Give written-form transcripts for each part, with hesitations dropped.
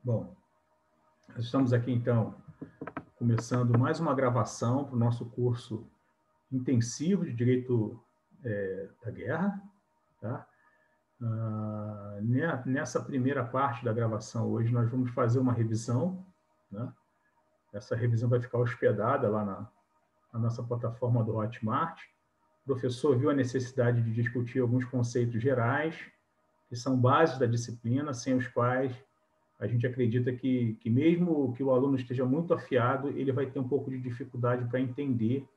Bom, nós estamos aqui, então, começando mais uma gravação para o nosso curso intensivo de Direito da Guerra. Tá? Nessa primeira parte da gravação hoje, nós vamos fazer uma revisão. Né? Essa revisão vai ficar hospedada lá na nossa plataforma do Hotmart. O professor viu a necessidade de discutir alguns conceitos gerais, que são bases da disciplina, sem os quais a gente acredita que mesmo que o aluno esteja muito afiado, ele vai ter um pouco de dificuldade para entender,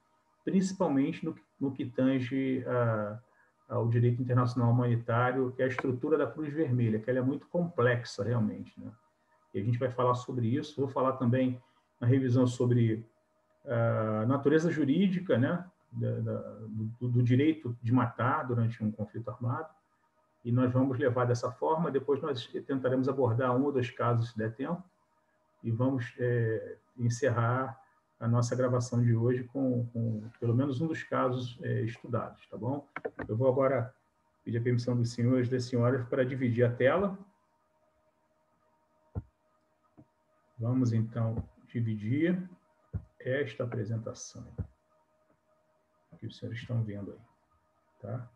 principalmente no que tange ao direito internacional humanitário, que é a estrutura da Cruz Vermelha, que ela é muito complexa, realmente. Né? E a gente vai falar sobre isso. Vou falar também na revisão sobre a natureza jurídica, né, do direito de matar durante um conflito armado. E nós vamos levar dessa forma. Depois nós tentaremos abordar um ou dois casos, se der tempo, e vamos encerrar a nossa gravação de hoje com pelo menos um dos casos estudados, tá bom? Eu vou agora pedir a permissão dos senhores e das senhoras para dividir a tela. Vamos, então, dividir esta apresentação que os senhores estão vendo aí, tá?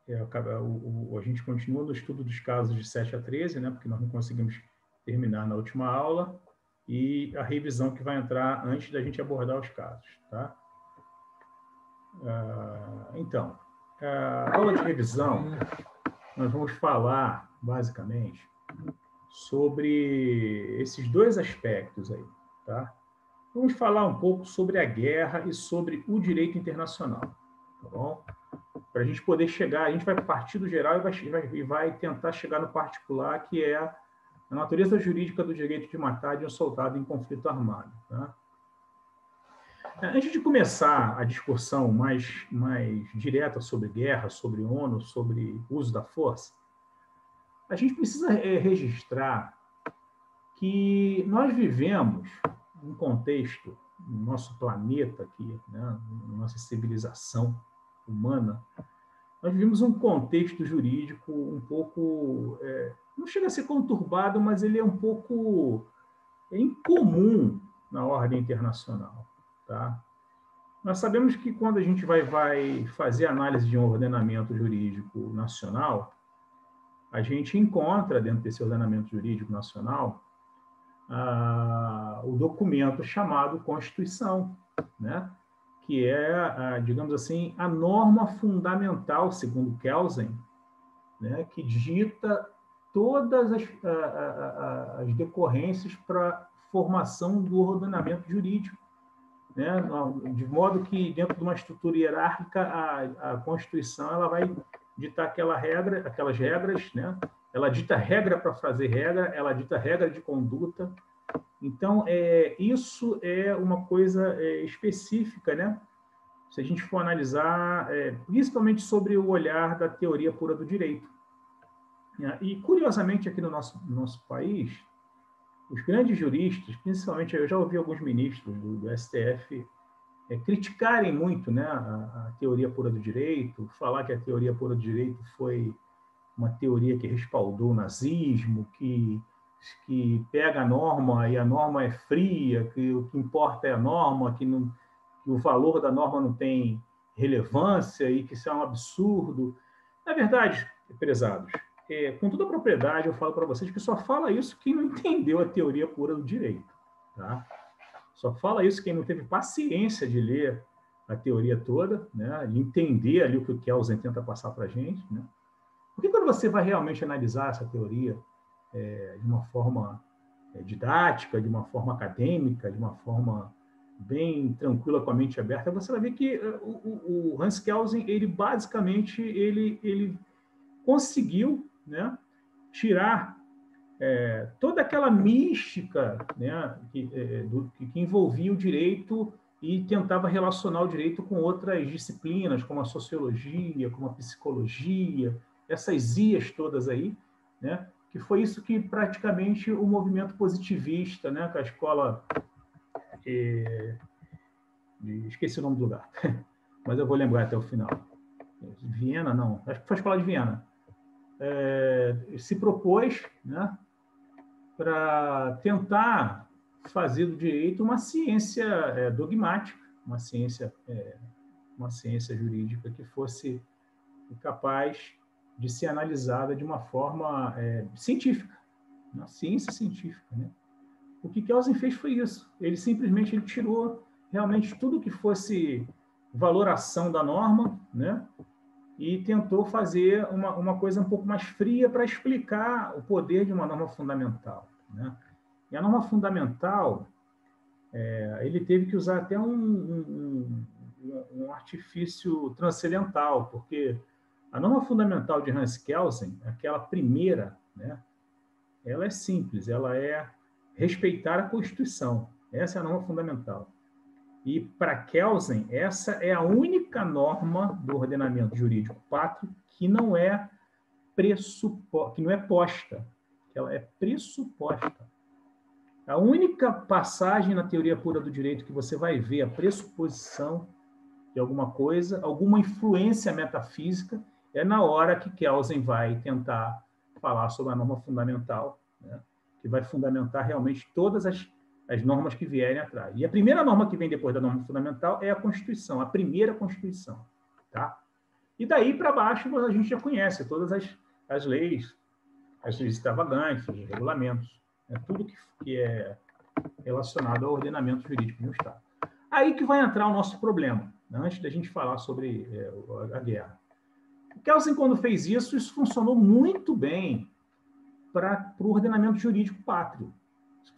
A gente continua no estudo dos casos de 7 a 13, né, porque nós não conseguimos terminar na última aula, e a revisão que vai entrar antes da gente abordar os casos. Tá? Então, a aula de revisão, nós vamos falar, basicamente, sobre esses dois aspectos aí. Tá? Vamos falar um pouco sobre a guerra e sobre o direito internacional. Tá bom? Para a gente poder chegar, a gente vai partir do geral e vai tentar chegar no particular, que é a natureza jurídica do direito de matar de um soldado em conflito armado. Tá? Antes de começar a discussão mais direta sobre guerra, sobre ONU, sobre uso da força, a gente precisa registrar que nós vivemos um contexto, no nosso planeta aqui, né, na nossa civilização humana, nós vivemos um contexto jurídico um pouco, não chega a ser conturbado, mas ele é um pouco incomum na ordem internacional. Tá? Nós sabemos que quando a gente vai fazer análise de um ordenamento jurídico nacional, a gente encontra dentro desse ordenamento jurídico nacional o documento chamado Constituição, né? Que é, digamos assim, a norma fundamental, segundo Kelsen, né, que dita todas as decorrências para a formação do ordenamento jurídico. Né, de modo que, dentro de uma estrutura hierárquica, a Constituição ela vai ditar aquelas regras, né? Ela dita regra para fazer regra, ela dita regra de conduta. Então, isso é uma coisa específica, né? Se a gente for analisar, principalmente sobre o olhar da teoria pura do direito. E, curiosamente, aqui no nosso país, os grandes juristas, principalmente, eu já ouvi alguns ministros do STF criticarem muito, né, a teoria pura do direito, falar que a teoria pura do direito foi uma teoria que respaldou o nazismo, que pega a norma e a norma é fria, que o que importa é a norma, que o valor da norma não tem relevância e que isso é um absurdo. Na verdade, prezados, com toda a propriedade, eu falo para vocês que só fala isso quem não entendeu a teoria pura do direito. Tá? Só fala isso quem não teve paciência de ler a teoria toda, né, de entender ali o que o Kelsen tenta passar para a gente. Né? Porque quando você vai realmente analisar essa teoria de uma forma didática, de uma forma acadêmica, de uma forma bem tranquila, com a mente aberta, você vai ver que o Hans Kelsen, ele basicamente ele conseguiu, né, tirar toda aquela mística, né, que envolvia o direito e tentava relacionar o direito com outras disciplinas, como a sociologia, como a psicologia, essas ias todas aí, né, que foi isso que praticamente o movimento positivista, né, com a escola... esqueci o nome do lugar, mas eu vou lembrar até o final. Viena, não, acho que foi a escola de Viena. Se propôs, né, para tentar fazer do direito uma ciência dogmática, uma ciência jurídica que fosse capaz de ser analisada de uma forma científica, uma ciência científica, né? O que Kelsen fez foi isso. Ele simplesmente tirou realmente tudo que fosse valoração da norma, né? E tentou fazer uma coisa um pouco mais fria para explicar o poder de uma norma fundamental, né? E a norma fundamental, ele teve que usar até um artifício transcendental, porque a norma fundamental de Hans Kelsen, aquela primeira, né? Ela é simples, ela é respeitar a Constituição. Essa é a norma fundamental. E, para Kelsen, essa é a única norma do ordenamento jurídico pátrio que não é posta, que ela é pressuposta. A única passagem na teoria pura do direito que você vai ver a pressuposição de alguma coisa, alguma influência metafísica, é na hora que Kelsen vai tentar falar sobre a norma fundamental, né? Que vai fundamentar realmente todas as normas que vierem atrás. E a primeira norma que vem depois da norma fundamental é a Constituição, a primeira Constituição. Tá? E daí para baixo a gente já conhece todas as leis extravagantes, os regulamentos, né? Tudo que é relacionado ao ordenamento jurídico de um Estado. Aí que vai entrar o nosso problema, né? Antes da gente falar sobre a guerra. O Kelsen, quando fez isso funcionou muito bem para o ordenamento jurídico pátrio.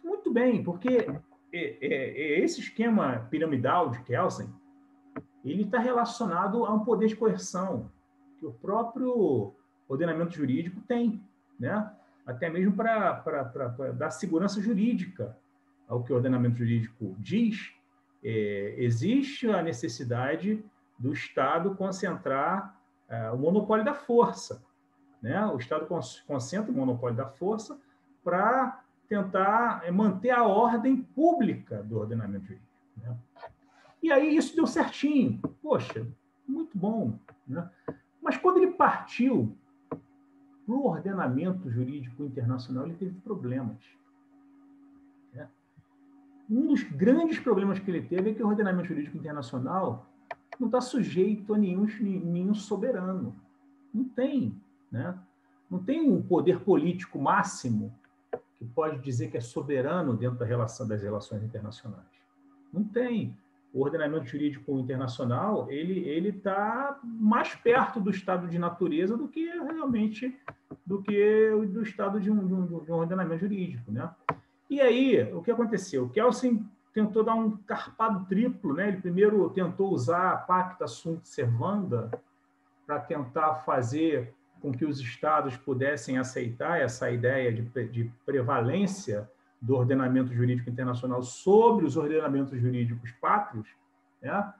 Muito bem, porque esse esquema piramidal de Kelsen, ele está relacionado a um poder de coerção que o próprio ordenamento jurídico tem, né? Até mesmo para dar segurança jurídica ao que o ordenamento jurídico diz. Existe a necessidade do Estado concentrar o monopólio da força, né? O Estado concentra o monopólio da força para tentar manter a ordem pública do ordenamento jurídico, né? E aí isso deu certinho. Poxa, muito bom, né? Mas quando ele partiu para o ordenamento jurídico internacional, ele teve problemas, né? Um dos grandes problemas que ele teve é que o ordenamento jurídico internacional não está sujeito a nenhum soberano. Não tem, né? Não tem um poder político máximo que pode dizer que é soberano dentro das relações internacionais. Não tem. O ordenamento jurídico internacional ele está mais perto do estado de natureza do que realmente do estado de um ordenamento jurídico, né? E aí, o que aconteceu? O Kelsen tentou dar um carpado triplo, né? Ele primeiro tentou usar a Pacta Sunt Servanda para tentar fazer com que os estados pudessem aceitar essa ideia de prevalência do ordenamento jurídico internacional sobre os ordenamentos jurídicos pátrios, né?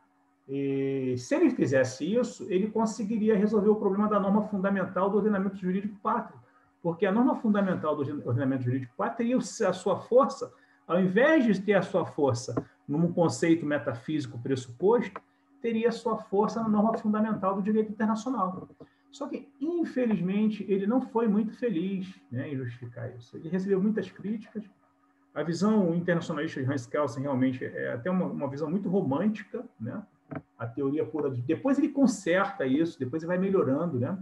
E se ele fizesse isso, ele conseguiria resolver o problema da norma fundamental do ordenamento jurídico pátrio, porque a norma fundamental do ordenamento jurídico pátrio teria a sua força, ao invés de ter a sua força num conceito metafísico pressuposto, teria a sua força na norma fundamental do direito internacional. Só que, infelizmente, ele não foi muito feliz, né, em justificar isso. Ele recebeu muitas críticas. A visão internacionalista de Hans Kelsen realmente é até uma visão muito romântica, né? A teoria pura. Depois ele conserta isso, depois ele vai melhorando, né?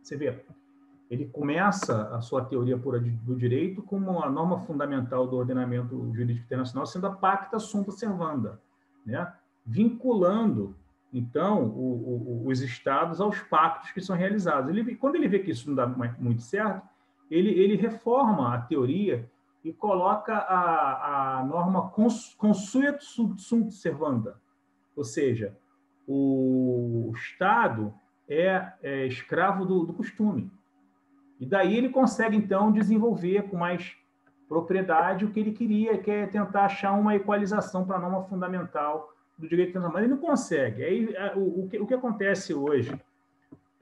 Você vê, ele começa a sua teoria pura do direito como a norma fundamental do ordenamento jurídico internacional sendo a Pacta Sunt Servanda, né? Vinculando, então, os estados aos pactos que são realizados. Quando ele vê que isso não dá muito certo, ele reforma a teoria e coloca a norma consuet sunt servanda, ou seja, o Estado é escravo do costume. E daí ele consegue, então, desenvolver com mais propriedade o que ele queria, que é tentar achar uma equalização para a norma fundamental do direito internacional. Mas ele não consegue. Aí, o que acontece hoje?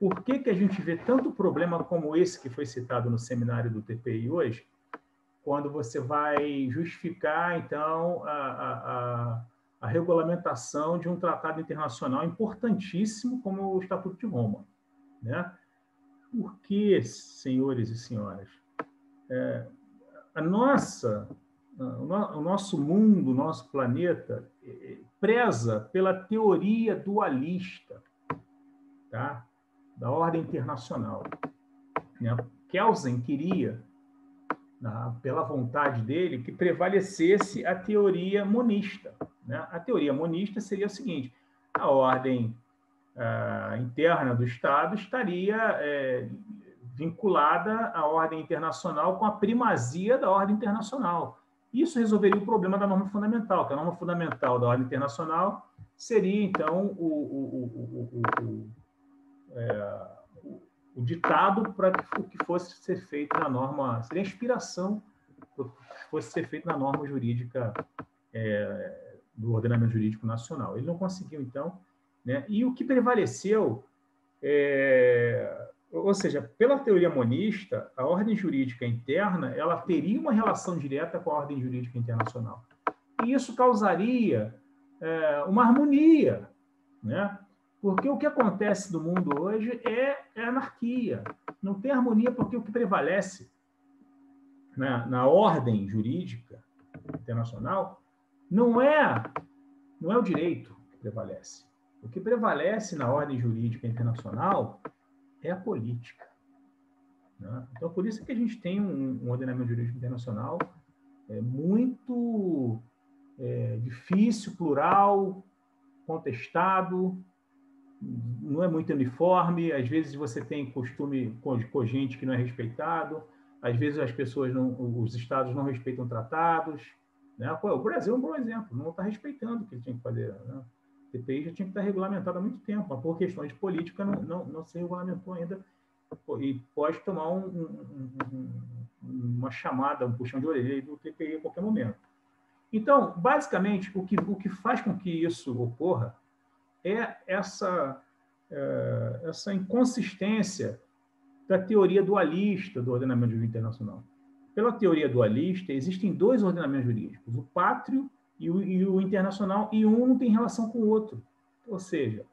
Por que a gente vê tanto problema como esse que foi citado no seminário do TPI hoje, quando você vai justificar, então, a regulamentação de um tratado internacional importantíssimo como o Estatuto de Roma, né? Por que, senhores e senhoras? o nosso mundo, o nosso planeta, preza pela teoria dualista, tá? Da ordem internacional. Né? Kelsen queria, pela vontade dele, que prevalecesse a teoria monista. Né? A teoria monista seria o seguinte: a ordem interna do Estado estaria vinculada à ordem internacional com a primazia da ordem internacional. Isso resolveria o problema da norma fundamental, que a norma fundamental da ordem internacional seria, então, o ditado para o que fosse ser feito na norma, seria a inspiração para o que fosse ser feito na norma jurídica do ordenamento jurídico nacional. Ele não conseguiu, então, né? E o que prevaleceu, ou seja, pela teoria monista, a ordem jurídica interna ela teria uma relação direta com a ordem jurídica internacional. E isso causaria uma harmonia, né? Porque o que acontece no mundo hoje é anarquia. Não tem harmonia porque o que prevalece na ordem jurídica internacional não é o direito que prevalece. O que prevalece na ordem jurídica internacional é a política. Né? Então, por isso que a gente tem um ordenamento jurídico internacional muito difícil, plural, contestado, não é muito uniforme, às vezes você tem costume com gente que não é respeitado, às vezes as pessoas os estados não respeitam tratados, né? O Brasil é um bom exemplo, não está respeitando o que ele tinha que fazer, né? O TPI já tinha que estar regulamentado há muito tempo, mas por questões de política não se regulamentou ainda e pode tomar uma chamada, um puxão de orelha do TPI a qualquer momento. Então, basicamente, o que faz com que isso ocorra é essa inconsistência da teoria dualista do ordenamento jurídico internacional. Pela teoria dualista, existem dois ordenamentos jurídicos, o pátrio e o internacional, e um não tem relação com o outro. Ou seja,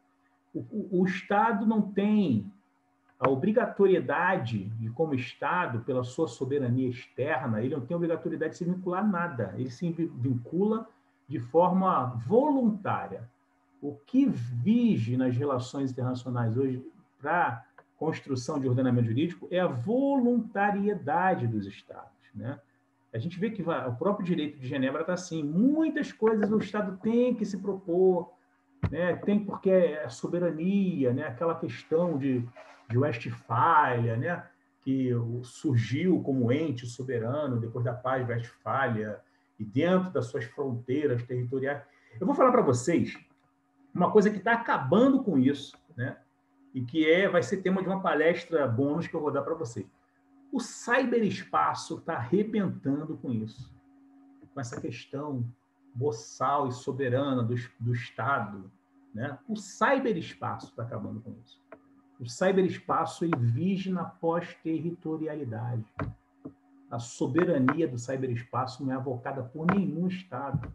o Estado não tem a obrigatoriedade de, como Estado, pela sua soberania externa, ele não tem a obrigatoriedade de se vincular a nada, ele se vincula de forma voluntária. O que vige nas relações internacionais hoje para a construção de ordenamento jurídico é a voluntariedade dos Estados. Né? A gente vê que o próprio direito de Genebra está assim, muitas coisas o Estado tem que se propor, né? Tem porque é soberania, né? Aquela questão de Westfália, né? Que surgiu como ente soberano depois da paz de Westfália e dentro das suas fronteiras territoriais. Eu vou falar para vocês uma coisa que está acabando com isso, né? E que vai ser tema de uma palestra bônus que eu vou dar para vocês. O cyberespaço está arrebentando com isso, com essa questão boçal e soberana do Estado. Né? O cyberespaço está acabando com isso. O cyberespaço vige na pós-territorialidade. A soberania do cyberespaço não é avocada por nenhum Estado.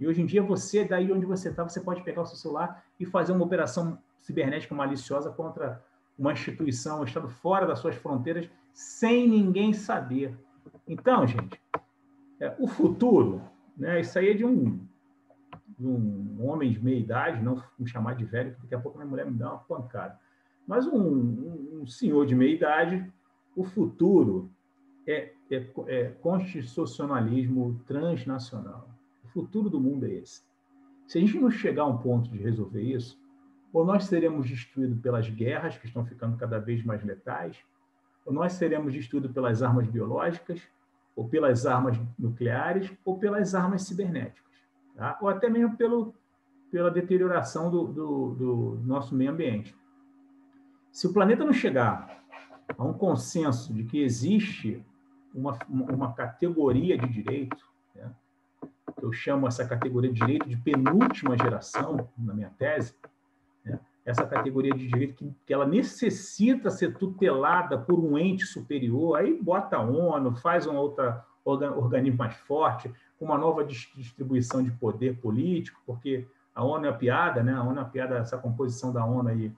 E hoje em dia, você, daí onde você está, você pode pegar o seu celular e fazer uma operação cibernética maliciosa contra uma instituição, um Estado fora das suas fronteiras, sem ninguém saber. Então, gente, o futuro, né, isso aí é de um homem de meia idade, não me chamar de velho, porque daqui a pouco minha mulher me dá uma pancada. Mas um senhor de meia idade, o futuro é constitucionalismo transnacional. O futuro do mundo é esse. Se a gente não chegar a um ponto de resolver isso, ou nós seremos destruídos pelas guerras, que estão ficando cada vez mais letais, ou nós seremos destruídos pelas armas biológicas, ou pelas armas nucleares, ou pelas armas cibernéticas, tá? Ou até mesmo pela deterioração do nosso meio ambiente. Se o planeta não chegar a um consenso de que existe uma categoria de direito, né? Eu chamo essa categoria de direito de penúltima geração, na minha tese, né? Essa categoria de direito que ela necessita ser tutelada por um ente superior, aí bota a ONU, faz um outro organismo mais forte, com uma nova distribuição de poder político, porque a ONU é a piada, né? A ONU é a piada, essa composição da ONU aí,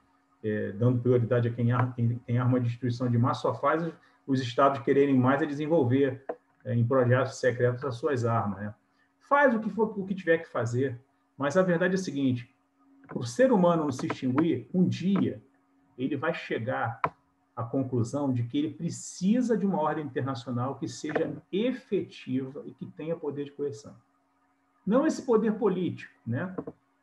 dando prioridade a quem tem arma de destruição de massa, só faz os estados quererem mais desenvolver em projetos secretos as suas armas, né? Faz o que tiver que fazer, mas a verdade é a seguinte: para o ser humano não se extinguir, um dia ele vai chegar à conclusão de que ele precisa de uma ordem internacional que seja efetiva e que tenha poder de coerção. Não esse poder político, né?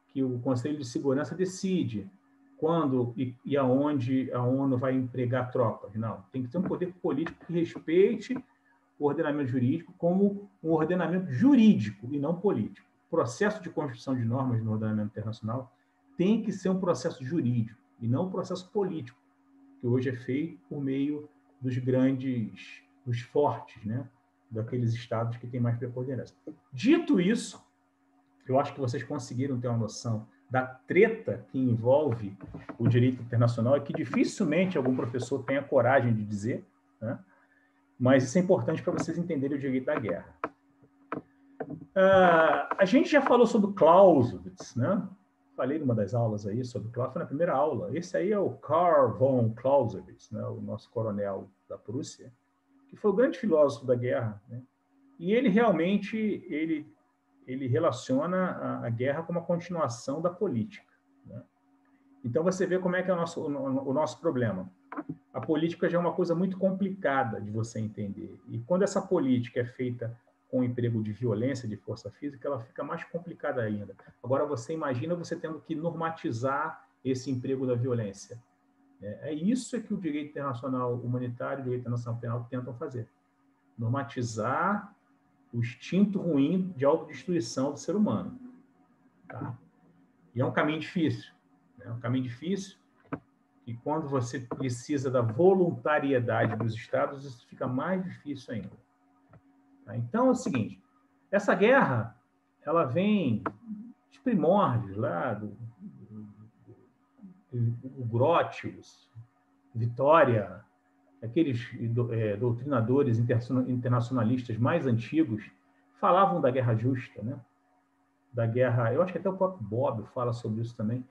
Que o Conselho de Segurança decide quando e aonde a ONU vai empregar tropas. Não, tem que ter um poder político que respeite o ordenamento jurídico como um ordenamento jurídico e não político. O processo de construção de normas no ordenamento internacional tem que ser um processo jurídico e não um processo político, que hoje é feito por meio dos grandes, dos fortes, né? Daqueles estados que têm mais preponderância. Dito isso, eu acho que vocês conseguiram ter uma noção da treta que envolve o direito internacional e que dificilmente algum professor tenha coragem de dizer, né? Mas isso é importante para vocês entenderem o direito da guerra. A gente já falou sobre Clausewitz, né? Falei numa das aulas aí sobre Clausewitz, foi na primeira aula. Esse aí é o Karl von Clausewitz, né? O nosso coronel da Prússia, que foi o grande filósofo da guerra, né? E ele realmente ele relaciona a guerra com uma continuação da política, né? Então você vê como é que é o nosso problema. A política já é uma coisa muito complicada de você entender. E quando essa política é feita com o emprego de violência, de força física, ela fica mais complicada ainda. Agora, você imagina você tendo que normatizar esse emprego da violência. É isso que o direito internacional humanitário e o direito internacional penal tentam fazer. Normatizar o instinto ruim de autodestruição do ser humano. Tá? E é um caminho difícil. É um caminho difícil. E quando você precisa da voluntariedade dos Estados, isso fica mais difícil ainda. Então é o seguinte: essa guerra ela vem dos primórdios lá do Grotius, Vitória, aqueles doutrinadores internacionalistas mais antigos falavam da guerra justa, né? Da guerra. Eu acho que até o próprio Bob fala sobre isso também.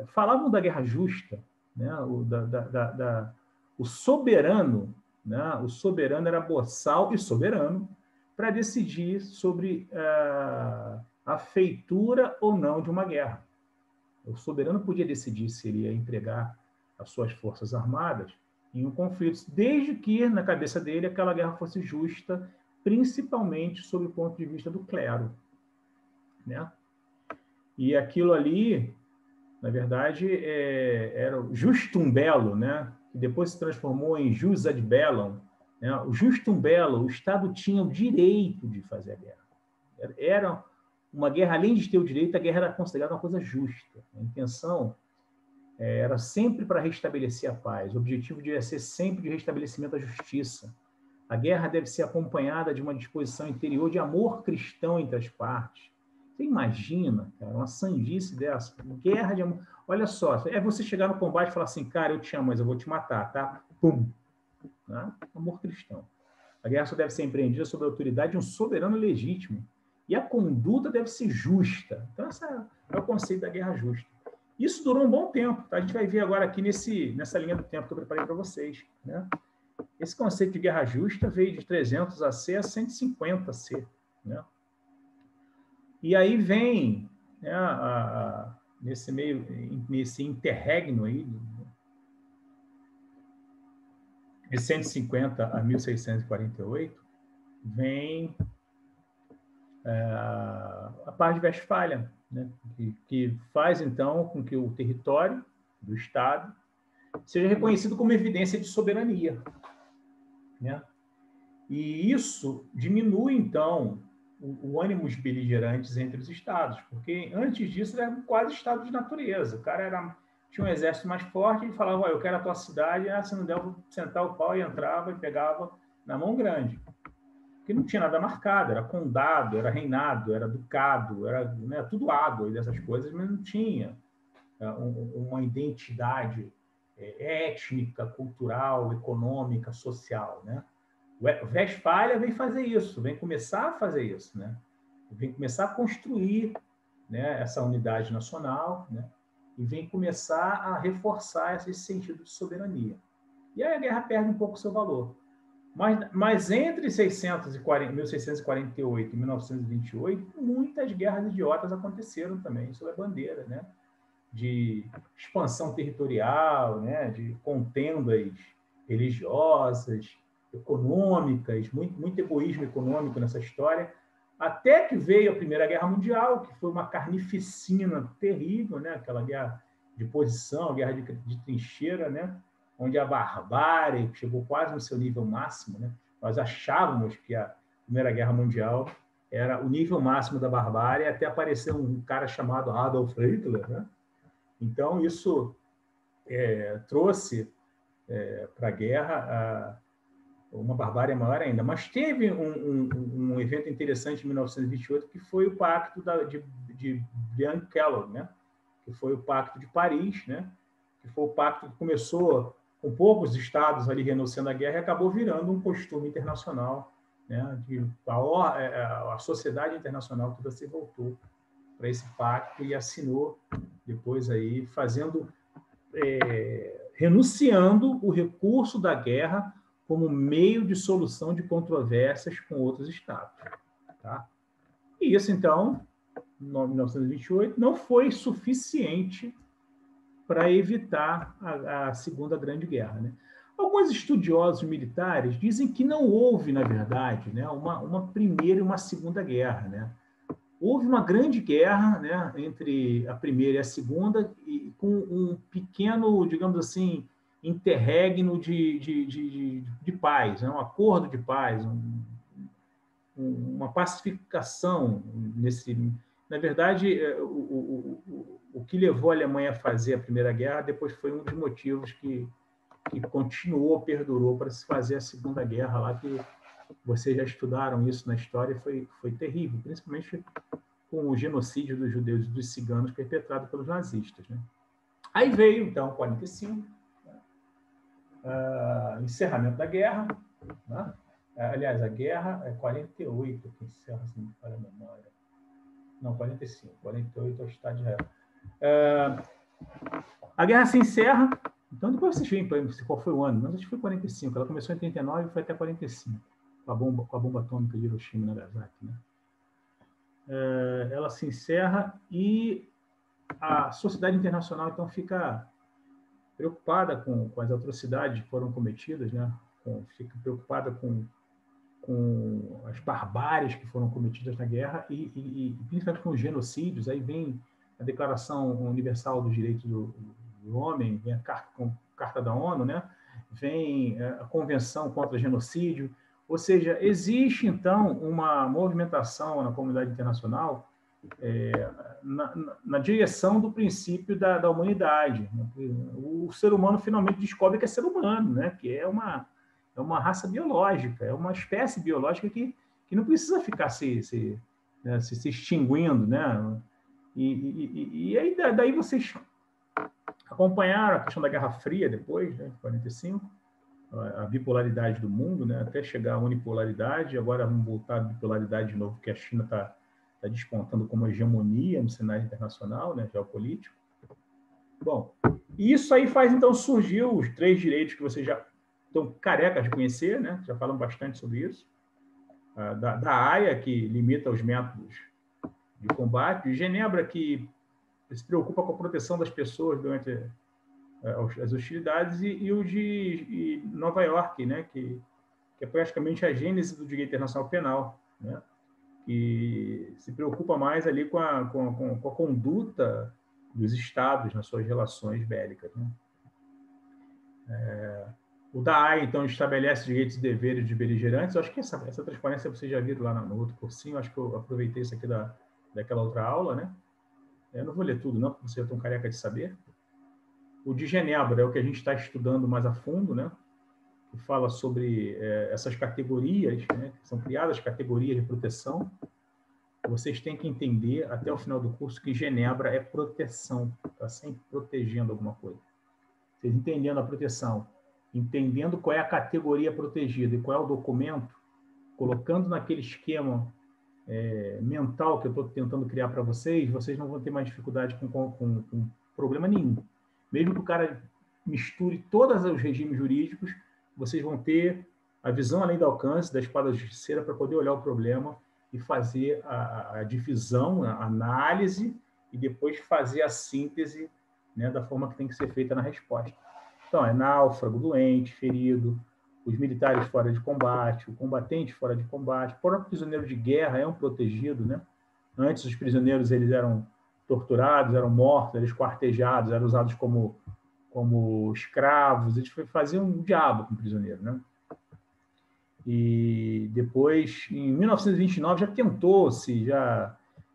Falavam da guerra justa, né? O soberano, né? O soberano era boçal e soberano para decidir sobre a feitura ou não de uma guerra. O soberano podia decidir se ele ia empregar as suas forças armadas em um conflito, desde que, na cabeça dele, aquela guerra fosse justa, principalmente sob o ponto de vista do clero, né? E aquilo ali, na verdade, era o Justum Bello, né? Que depois se transformou em Jus ad bellum, né? O Justum Bello, o Estado tinha o direito de fazer a guerra. Era uma guerra, além de ter o direito, a guerra era considerada uma coisa justa. A intenção era sempre para restabelecer a paz. O objetivo devia ser sempre de restabelecimento da justiça. A guerra deve ser acompanhada de uma disposição interior de amor cristão entre as partes. Você imagina, cara, uma sandice dessa? Guerra de amor. Olha só, é você chegar no combate e falar assim, cara, eu te amo, mas eu vou te matar, tá? Pum! Né? Amor cristão. A guerra só deve ser empreendida sob a autoridade de um soberano legítimo. E a conduta deve ser justa. Então, esse é o conceito da guerra justa. Isso durou um bom tempo, tá? A gente vai ver agora aqui nessa linha do tempo que eu preparei para vocês, né? Esse conceito de guerra justa veio de 300 AC a 150 AC, né? E aí vem, né, nesse interregno aí, de 150 a 1648, vem a Paz de Westfália, né, que faz, então, com que o território do Estado seja reconhecido como evidência de soberania, né? E isso diminui, então, o ânimo de beligerantes entre os estados, porque antes disso era quase estado de natureza. O cara tinha um exército mais forte, ele falava, eu quero a tua cidade, se não der, eu vou sentar o pau, e entrava e pegava na mão grande. Porque não tinha nada marcado, era condado, era reinado, era ducado, era, né, tudo água e dessas coisas, mas não tinha uma identidade étnica, cultural, econômica, social, né? Westfália vem fazer isso, vem começar a fazer isso, né? Vem começar a construir, né, essa unidade nacional, né? E vem começar a reforçar esse sentido de soberania. E aí a guerra perde um pouco o seu valor, Mas entre 1648 e 1928, muitas guerras idiotas aconteceram também sob a bandeira, né? De expansão territorial, né? De contendas religiosas, econômicas, muito egoísmo econômico nessa história, até que veio a Primeira Guerra Mundial, que foi uma carnificina terrível, né? Aquela guerra de posição, a guerra de trincheira, né? Onde a barbárie chegou quase no seu nível máximo, né? Nós achávamos que a Primeira Guerra Mundial era o nível máximo da barbárie, até aparecer um cara chamado Adolf Hitler, né? Então, isso trouxe para a guerra uma barbárie maior ainda. Mas teve um evento interessante em 1928, que foi o Pacto de Briand-Kellogg, né? Que foi o Pacto de Paris, né? Que foi o pacto que começou com poucos estados ali renunciando à guerra e acabou virando um costume internacional, né? A sociedade internacional toda se voltou para esse pacto e assinou depois aí renunciando o recurso da guerra como meio de solução de controvérsias com outros estados, tá? E isso, então, em 1928, não foi suficiente para evitar a Segunda Grande Guerra, né? Alguns estudiosos militares dizem que não houve, na verdade, né, uma primeira e uma segunda guerra, né? Houve uma grande guerra, né, entre a primeira e a segunda, e com um pequeno, digamos assim, interregno de paz, né? Um acordo de paz, uma pacificação nesse. Na verdade, o que levou a Alemanha a fazer a Primeira Guerra depois foi um dos motivos que continuou, perdurou para se fazer a Segunda Guerra lá, que vocês já estudaram isso na história, foi terrível, principalmente com o genocídio dos judeus e dos ciganos perpetrado pelos nazistas, né? Aí veio, então, 45, encerramento da guerra, né? Aliás, a guerra é 48 que encerra, se não me falha a memória. Não, 45. 48 é o Estado de Israel. A guerra se encerra. Então, depois vocês veem qual foi o ano. Mas acho que foi 45. Ela começou em 39 e foi até 45. Com a bomba atômica de Hiroshima e Nagasaki, né? Ela se encerra e a sociedade internacional, então, fica preocupada com as atrocidades que foram cometidas, né? Fica preocupada com as barbáries que foram cometidas na guerra e principalmente com os genocídios. Aí vem a Declaração Universal dos Direitos do Homem, vem a Carta da ONU, né? Vem a Convenção contra o Genocídio. Ou seja, existe, então, uma movimentação na comunidade internacional na direção do princípio da humanidade. O ser humano finalmente descobre que é ser humano, né? Que é uma raça biológica, é uma espécie biológica que não precisa ficar se extinguindo, né? E aí daí vocês acompanharam a questão da Guerra Fria depois, né, 45, a bipolaridade do mundo, né, até chegar à unipolaridade. Agora vamos voltar à bipolaridade de novo, porque a China está despontando como hegemonia no cenário internacional, né, geopolítico. Bom, isso aí faz então surgir os 3 direitos que vocês já estão carecas de conhecer, né? Já falam bastante sobre isso. Da Haia, que limita os métodos de combate, de Genebra, que se preocupa com a proteção das pessoas durante as hostilidades, e o de Nova York, né? Que é praticamente a gênese do direito internacional penal, né? Que se preocupa mais ali com a conduta dos estados nas suas relações bélicas, né? O da AIA, então, estabelece direitos e deveres de beligerantes. Eu acho que essa transparência vocês já viram lá no outro cursinho. Acho que eu aproveitei isso aqui daquela outra aula, né? Eu não vou ler tudo, não, porque vocês já estão careca de saber. O de Genebra é o que a gente está estudando mais a fundo, né? Que fala sobre essas categorias, né? São criadas categorias de proteção. Vocês têm que entender, até o final do curso, que Genebra é proteção. Está sempre protegendo alguma coisa. Vocês entendendo a proteção, entendendo qual é a categoria protegida e qual é o documento, colocando naquele esquema mental que eu estou tentando criar para vocês, vocês não vão ter mais dificuldade com problema nenhum. Mesmo que o cara misture todos os regimes jurídicos, vocês vão ter a visão além do alcance da espada justiceira para poder olhar o problema e fazer a divisão, a análise e depois fazer a síntese, né, da forma que tem que ser feita na resposta. Então, é náufrago, doente, ferido, os militares fora de combate, o combatente fora de combate, o próprio prisioneiro de guerra é um protegido, né? Antes, os prisioneiros eles eram torturados, eram mortos, eram esquartejados, eram usados como escravos, eles faziam um diabo com o prisioneiro, né? E depois, em 1929, já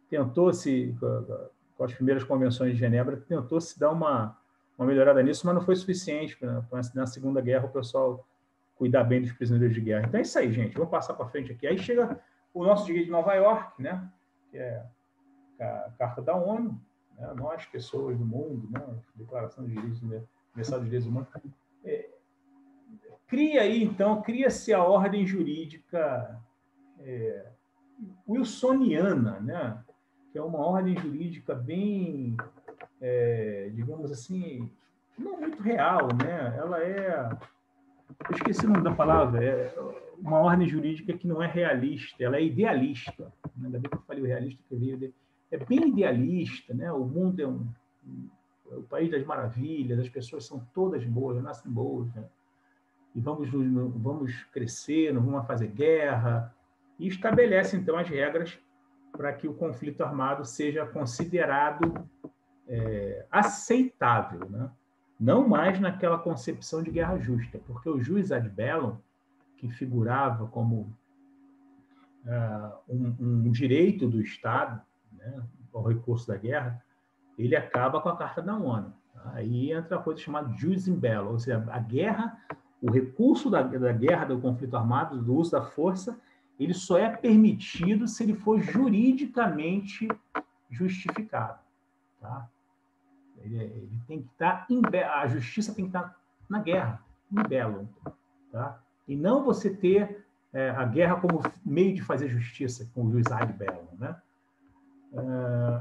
tentou-se, com as primeiras convenções de Genebra, tentou-se dar uma melhorada nisso, mas não foi suficiente, né? Na Segunda Guerra, o pessoal cuidar bem dos prisioneiros de guerra. Então é isso aí, gente. Vamos passar para frente aqui. Aí chega o nosso direito de Nova York, né? Que é a Carta da ONU, né? Nós, pessoas do mundo, né? Declaração de Direitos Universal dos Direitos Humanos. Cria-se a ordem jurídica wilsoniana, né? Que é uma ordem jurídica bem, digamos assim, não muito real, né? Ela eu esqueci o nome da palavra, é uma ordem jurídica que não é realista, ela é idealista. Ainda bem que eu falei o realista, que é bem idealista, né? O mundo é o país das maravilhas, as pessoas são todas boas, nascem boas, né? E vamos crescer, não vamos fazer guerra, e estabelece, então, as regras para que o conflito armado seja considerado aceitável, né? Não mais naquela concepção de guerra justa, porque o jus ad bellum, que figurava como um direito do Estado, né, ao recurso da guerra, ele acaba com a Carta da ONU. Aí entra a coisa chamada jus in bello, ou seja, a guerra, o recurso da guerra, do conflito armado, do uso da força, ele só é permitido se ele for juridicamente justificado. Tá? Ele tem que estar a justiça tem que estar na guerra, em belo, tá? E não você ter a guerra como meio de fazer justiça, com o juiz ad bellum, né?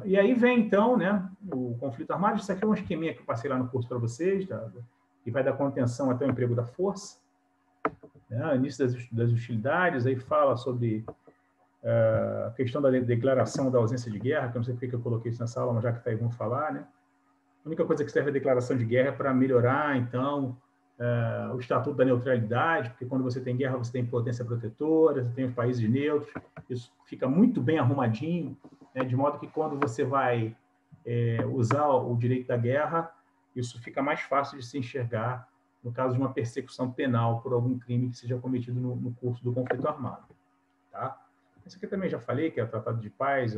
E aí vem então, né, o conflito armado. Isso aqui é um esqueminha que eu passei lá no curso para vocês, que vai da contenção até o emprego da força, né? Início das hostilidades, aí fala sobre a questão da declaração da ausência de guerra, que eu não sei porque que eu coloquei isso nessa aula, mas já que está aí, vamos falar, né? A única coisa que serve a declaração de guerra é para melhorar, então, o Estatuto da Neutralidade, porque quando você tem guerra, você tem potência protetora, você tem os países neutros, isso fica muito bem arrumadinho, né, de modo que quando você vai usar o direito da guerra, isso fica mais fácil de se enxergar no caso de uma persecução penal por algum crime que seja cometido no curso do conflito armado. Tá? Isso aqui eu também já falei, que é o Tratado de Paz,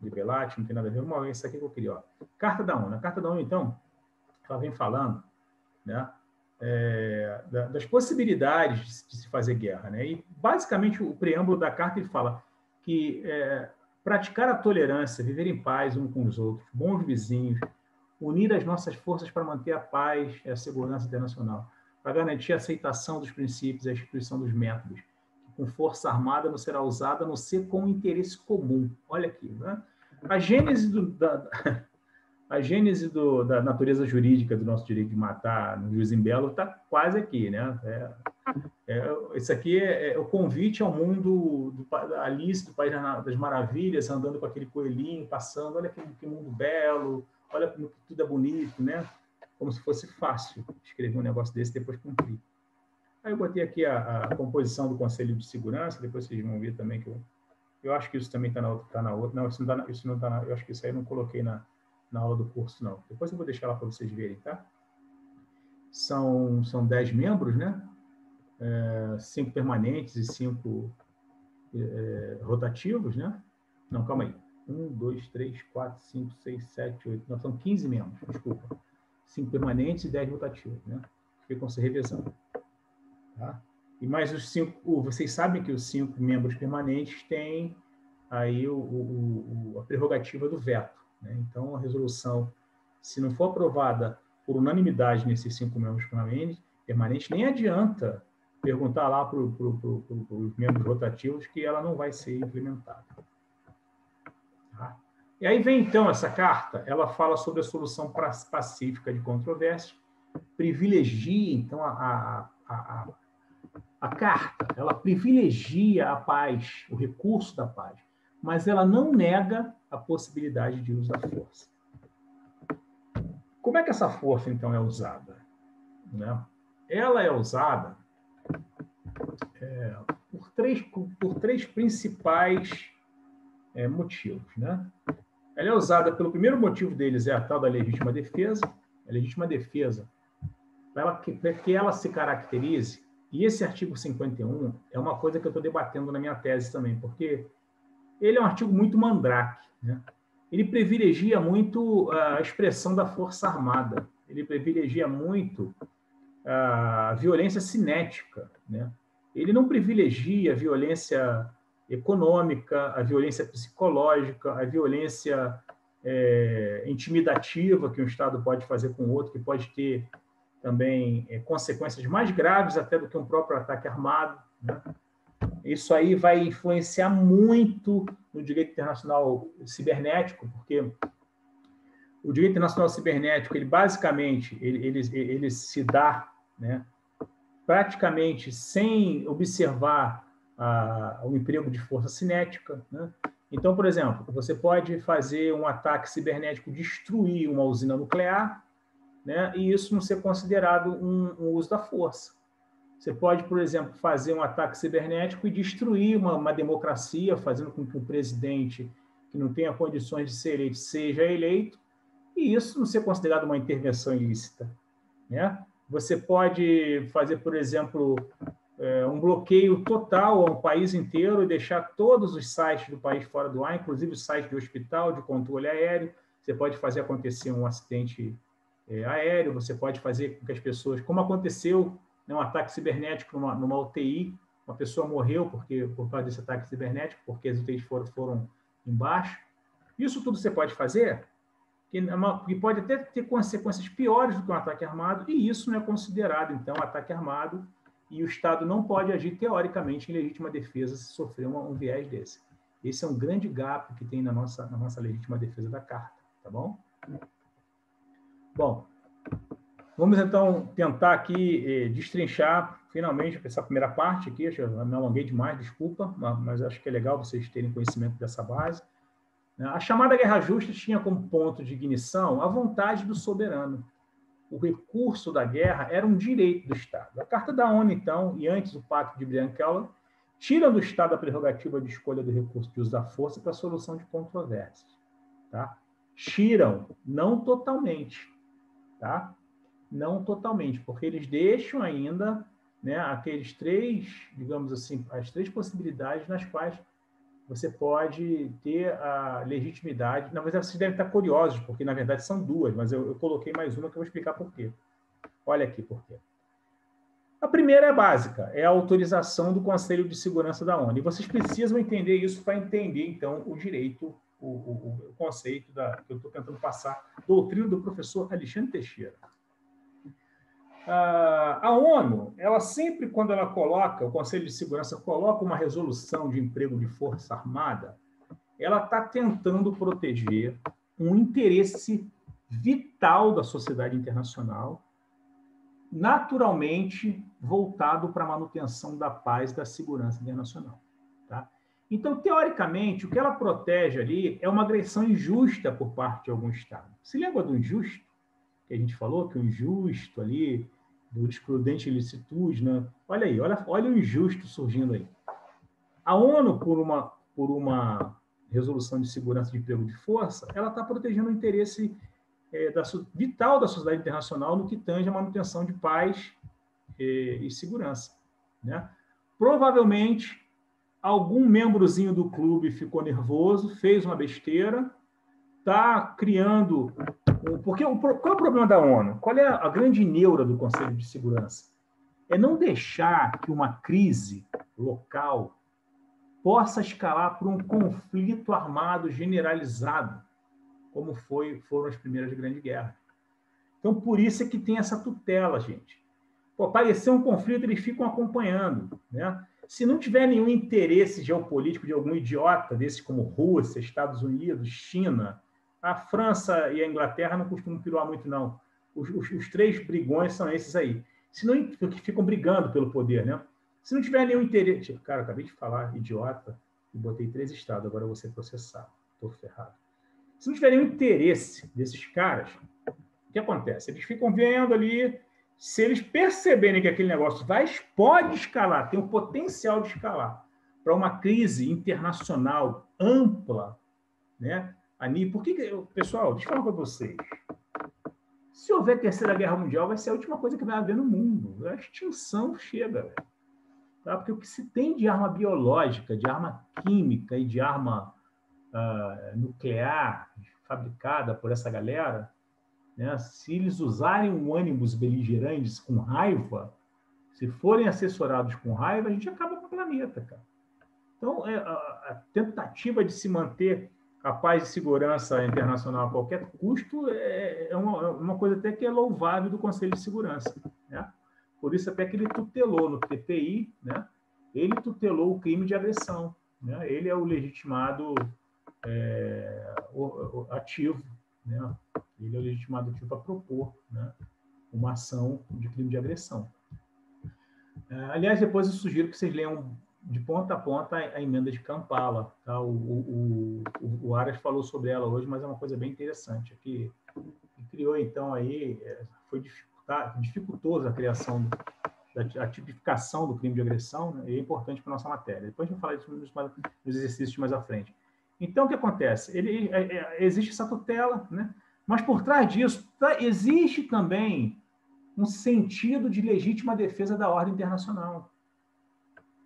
de Belate, não tem nada a ver, mas isso aqui que eu queria. Ó. Carta da ONU. A Carta da ONU, então, ela vem falando, né, das possibilidades de se fazer guerra. Né? E, basicamente, o preâmbulo da Carta ele fala que praticar a tolerância, viver em paz uns com os outros, bons vizinhos, unir as nossas forças para manter a paz e a segurança internacional, para garantir a aceitação dos princípios e a instituição dos métodos, que com força armada não será usada a não ser com interesse comum. Olha aqui, né? A gênese da natureza jurídica do nosso direito de matar no juiz em belo está quase aqui, né? Isso aqui é o convite ao mundo da Alice, do País das Maravilhas, andando com aquele coelhinho, passando, olha que mundo belo, olha como tudo é bonito, né? Como se fosse fácil escrever um negócio desse e depois cumprir. Aí eu botei aqui a composição do Conselho de Segurança, depois vocês vão ver também que eu acho que isso também está na outra. Não, isso não está na. Eu acho que isso aí eu não coloquei na aula do curso, não. Depois eu vou deixar lá para vocês verem, tá? São 10 membros, né? 5 permanentes e 5 rotativos, né? Não, calma aí. 1, 2, 3, 4, 5, 6, 7, 8. Não, são 15 membros, desculpa. 5 permanentes e 10 rotativos, né? Ficam se revezando. Tá? E mais os 5, vocês sabem que os 5 membros permanentes têm aí a prerrogativa do veto. Né? Então, a resolução, se não for aprovada por unanimidade nesses 5 membros permanentes, nem adianta perguntar lá para os membros rotativos que ela não vai ser implementada. Tá? E aí vem, então, essa carta, ela fala sobre a solução pacífica de controvérsias, privilegia, então, a A carta, ela privilegia a paz, o recurso da paz, mas ela não nega a possibilidade de uso da força. Como é que essa força, então, é usada? Né? Ela é usada por três principais motivos. Né? Ela é usada pelo primeiro motivo deles, é a tal da legítima defesa. A legítima defesa, para que ela se caracterize, e esse artigo 51 é uma coisa que eu estou debatendo na minha tese também, porque ele é um artigo muito mandrake. Né? Ele privilegia muito a expressão da força armada, ele privilegia muito a violência cinética. Né? Ele não privilegia a violência econômica, a violência psicológica, a violência intimidativa que um Estado pode fazer com o outro, que pode ter também consequências mais graves até do que um próprio ataque armado. Né? Isso aí vai influenciar muito no direito internacional cibernético, porque o direito internacional cibernético, ele basicamente ele se dá, né, praticamente sem observar o emprego de força cinética. Né? Então, por exemplo, você pode fazer um ataque cibernético, destruir uma usina nuclear, né, e isso não ser considerado um uso da força. Você pode, por exemplo, fazer um ataque cibernético e destruir uma democracia, fazendo com que um presidente que não tenha condições de ser eleito seja eleito, e isso não ser considerado uma intervenção ilícita. Né? Você pode fazer, por exemplo, um bloqueio total a um país inteiro e deixar todos os sites do país fora do ar, inclusive os sites de hospital, de controle aéreo. Você pode fazer acontecer um acidente aéreo, você pode fazer com que as pessoas, como aconteceu, né, um ataque cibernético numa UTI, uma pessoa morreu por causa desse ataque cibernético, porque as UTIs foram embaixo. Isso tudo você pode fazer, que pode até ter consequências piores do que um ataque armado, e isso não é considerado, então, ataque armado, e o Estado não pode agir, teoricamente, em legítima defesa se sofrer um viés desse. Esse é um grande gap que tem na nossa legítima defesa da Carta, tá bom? Bom, vamos então tentar aqui destrinchar, finalmente, essa primeira parte aqui. Eu me alonguei demais, desculpa, mas acho que é legal vocês terem conhecimento dessa base. A chamada Guerra Justa tinha como ponto de ignição a vontade do soberano. O recurso da guerra era um direito do Estado. A Carta da ONU, então, e antes o Pacto de Brian-Kellogg, tiram do Estado a prerrogativa de escolha do recurso de uso da força para a solução de controvérsias. Tá? Tiram, não totalmente. Tá? Não totalmente, porque eles deixam ainda, né, aqueles três, digamos assim, as três possibilidades nas quais você pode ter a legitimidade. Na verdade, vocês devem estar curiosos, porque, na verdade, são duas, mas eu coloquei mais uma que eu vou explicar por quê. Olha aqui por quê. A primeira é básica, é a autorização do Conselho de Segurança da ONU. E vocês precisam entender isso para entender, então, o direito, o conceito que eu estou tentando passar, doutrina do professor Alexandre Teixeira. A ONU, ela sempre, quando ela coloca, o Conselho de Segurança coloca uma resolução de emprego de força armada, ela está tentando proteger um interesse vital da sociedade internacional, naturalmente voltado para a manutenção da paz e da segurança internacional. Tá? Então, teoricamente, o que ela protege ali é uma agressão injusta por parte de algum Estado. Se lembra do injusto? Que a gente falou que o injusto ali, do desprudente ilicitude, né? Olha aí, olha o injusto surgindo aí. A ONU, por uma resolução de segurança de emprego de força, ela está protegendo o interesse vital da sociedade internacional no que tange a manutenção de paz e segurança. Né? Provavelmente, algum membrozinho do clube ficou nervoso, fez uma besteira, está criando... Porque qual é o problema da ONU? Qual é a grande neura do Conselho de Segurança? É não deixar que uma crise local possa escalar para um conflito armado generalizado, como foram as primeiras grandes guerras. Então, por isso é que tem essa tutela, gente. Pô, aparecer um conflito, eles ficam acompanhando. Né? Se não tiver nenhum interesse geopolítico de algum idiota, desses como Rússia, Estados Unidos, China, a França e a Inglaterra não costumam piruar muito, não. Os três brigões são esses aí. Se não, que ficam brigando pelo poder, né? Se não tiver nenhum interesse... Cara, acabei de falar, idiota, e botei 3 estados, agora eu vou ser processado. Estou ferrado. Se não tiver nenhum interesse desses caras, o que acontece? Eles ficam vendo ali, se eles perceberem que aquele negócio pode escalar, tem o potencial de escalar para uma crise internacional ampla, né? Pessoal, deixa eu falar para vocês. Se houver terceira guerra mundial, vai ser a última coisa que vai haver no mundo. A extinção chega, velho. Tá? Porque o que se tem de arma biológica, de arma química e de arma nuclear fabricada por essa galera, né? Se eles usarem um ânimos beligerantes com raiva, se forem assessorados com raiva, a gente acaba com o planeta, cara. Então, a tentativa de se manter a paz e segurança internacional a qualquer custo é uma coisa até que é louvável do Conselho de Segurança, né? Por isso até que ele tutelou no TPI, né? Ele tutelou o crime de agressão, né? Ele é o legitimado ativo, né? Ele é o legitimado ativo para propor, né, uma ação de crime de agressão. Aliás, depois eu sugiro que vocês leiam de ponta a ponta a emenda de Kampala. Tá? O Aras falou sobre ela hoje, mas é uma coisa bem interessante. Que criou, então, aí, foi dificultoso a criação, a tipificação do crime de agressão, né? E é importante para a nossa matéria. Depois a gente vai falar disso nos exercícios mais à frente. Então, o que acontece? Existe essa tutela, né? Mas por trás disso, existe também um sentido de legítima defesa da ordem internacional.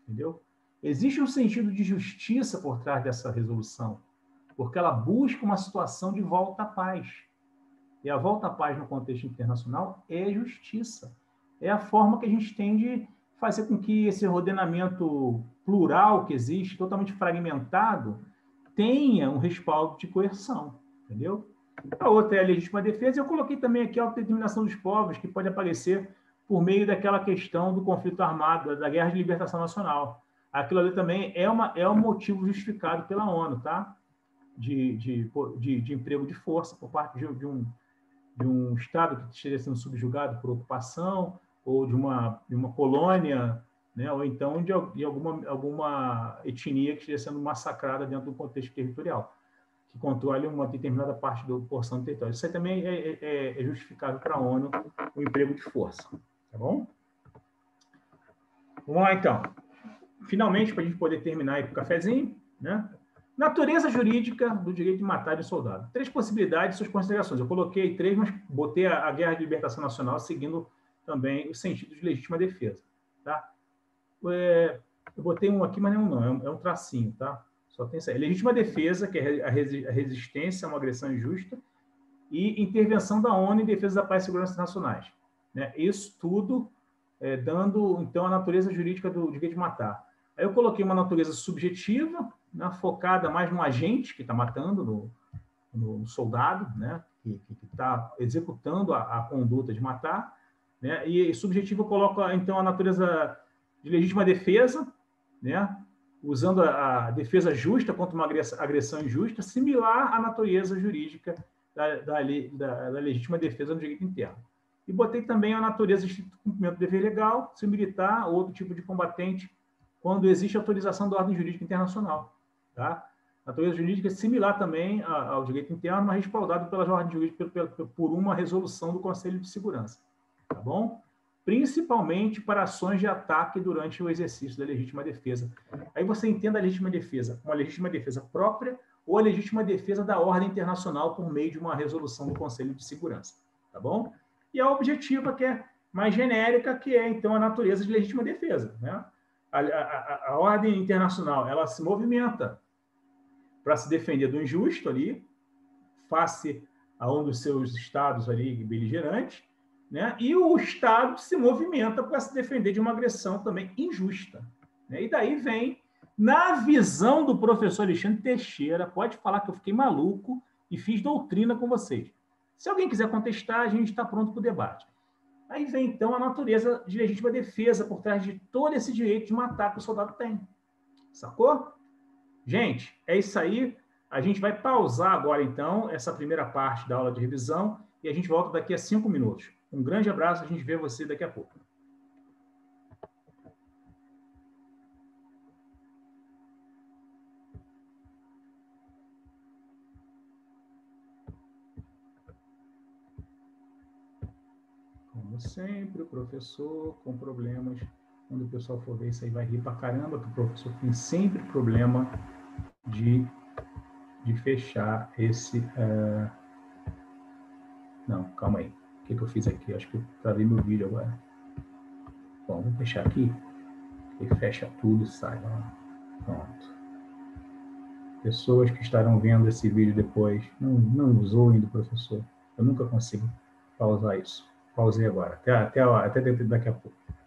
Entendeu? Existe um sentido de justiça por trás dessa resolução, porque ela busca uma situação de volta à paz. E a volta à paz no contexto internacional é justiça. É a forma que a gente tem de fazer com que esse ordenamento plural que existe, totalmente fragmentado, tenha um respaldo de coerção. Entendeu? A outra é a legítima defesa. Eu coloquei também aqui a autodeterminação dos povos, que pode aparecer por meio daquela questão do conflito armado, da guerra de libertação nacional. Aquilo ali também é um motivo justificado pela ONU, tá? De emprego de força por parte de um Estado que esteja sendo subjugado por ocupação, ou de uma colônia, né? Ou então de alguma etnia que esteja sendo massacrada dentro do contexto territorial, que controle uma determinada parte da porção do território. Isso aí também é justificável para a ONU, o emprego de força. Tá bom? Vamos lá, então. Finalmente, para a gente poder terminar aí com o cafezinho, né? Natureza jurídica do direito de matar de soldado. 3 possibilidades e suas considerações. Eu coloquei 3, mas botei a Guerra de Libertação Nacional seguindo também o sentido de legítima defesa. Tá? Eu botei um aqui, mas não é um tracinho, tá? Só tem isso aí. Legítima defesa, que é a resistência a uma agressão injusta, e intervenção da ONU em defesa da paz e segurança nacionais. Né? Isso tudo dando, então, a natureza jurídica do direito de matar. Aí eu coloquei uma natureza subjetiva, né, focada mais no agente que está matando, no soldado, né, que está executando a conduta de matar, né, e subjetiva eu coloco, então, a natureza de legítima defesa, né, usando a defesa justa contra uma agressão injusta, similar à natureza jurídica da legítima defesa no direito interno. E botei também a natureza de cumprimento do dever legal, se militar ou outro tipo de combatente, quando existe autorização da ordem jurídica internacional. Tá? A natureza jurídica é similar também ao direito interno, mas respaldado pela ordem jurídica por uma resolução do Conselho de Segurança. Tá bom? Principalmente para ações de ataque durante o exercício da legítima defesa. Aí você entenda a legítima defesa como a legítima defesa própria ou a legítima defesa da ordem internacional por meio de uma resolução do Conselho de Segurança. Tá bom? E a objetiva, que é mais genérica, que é, então, a natureza de legítima defesa. Né? A ordem internacional, ela se movimenta para se defender do injusto ali, face a um dos seus estados ali beligerantes, né? E o Estado se movimenta para se defender de uma agressão também injusta. Né? E daí vem, na visão do professor Alexandre Teixeira, pode falar que eu fiquei maluco e fiz doutrina com vocês. Se alguém quiser contestar, a gente está pronto para o debate. Aí vem, então, a natureza de legítima defesa por trás de todo esse direito de matar que o soldado tem. Sacou? Gente, é isso aí. A gente vai pausar agora, então, essa primeira parte da aula de revisão e a gente volta daqui a 5 minutos. Um grande abraço, a gente vê você daqui a pouco. Como sempre, o professor com problemas. Quando o pessoal for ver isso aí, vai rir pra caramba, que o professor tem sempre problema de fechar esse... Não, calma aí. O que eu fiz aqui? Acho que eu travei meu vídeo agora. Bom, vou fechar aqui. E fecha tudo e sai. Pronto. Pessoas que estarão vendo esse vídeo depois, não zoem do professor. Eu nunca consigo pausar isso. Pausei agora. Até daqui a pouco.